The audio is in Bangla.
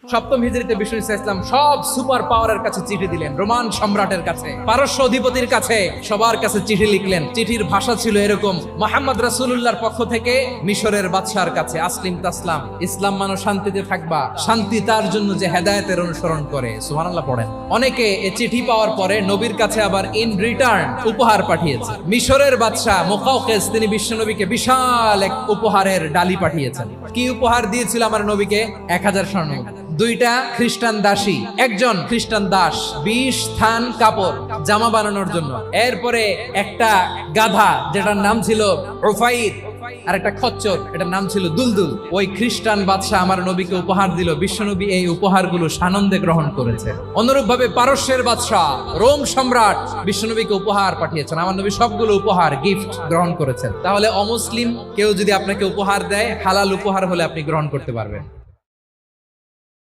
সপ্তম হিজরিতে বিষ্ণু ইসলাম সব সুপার পাওয়ারের কাছে চিঠি দিলেন, রোমান সম্রাটের কাছে, পারস্য অধিপতির কাছে, সবার কাছে চিঠি লিখলেন। চিঠির ভাষা ছিল এরকম: মুহাম্মদ রাসূলুল্লাহর পক্ষ থেকে মিশরের বাদশার কাছে, আসলিম তাসলাম, ইসলাম মানো, শান্তিতে থাকবা, শান্তি তার জন্য যে হেদায়েতের অনুসরণ করে। সুবহানাল্লাহ পড়েন। অনেকে এই চিঠি পাওয়ার পরে নবীর কাছে আবার ইন রিটার্ন উপহার পাঠিয়েছে। মিশরের বাদশা মুকাওকিস তিনি বিশ্বনবীকে বিশাল এক উপহারের ডালি পাঠিয়েছেন। কি উপহার দিয়েছিল আমার নবীকে? 1000 স্বর্ণ, 2টা খ্রিস্টান দাসী, একজন খ্রিস্টান দাস, 20 থান কাপড় জামা বানানোর জন্য, এরপরে একটা গাধা যেটার নাম ছিল উফাইর, আর একটা খচ্চর এটার নাম ছিল দুলদুল। ওই খ্রিস্টান বাদশা আমার নবীকে উপহার দিল। বিশ্বনবী এই উপহারগুলো সানন্দে গ্রহণ করেছে। অনুরূপ ভাবে পারস্যের বাদশা, রোম সম্রাট বিশ্বনবীকে উপহার পাঠিয়েছেন। আমার নবী সবগুলো উপহার, গিফট গ্রহণ করেছেন। তাহলে অমুসলিম কেউ যদি আপনাকে উপহার দেয়, হালাল উপহার হলে আপনি গ্রহণ করতে পারবেন।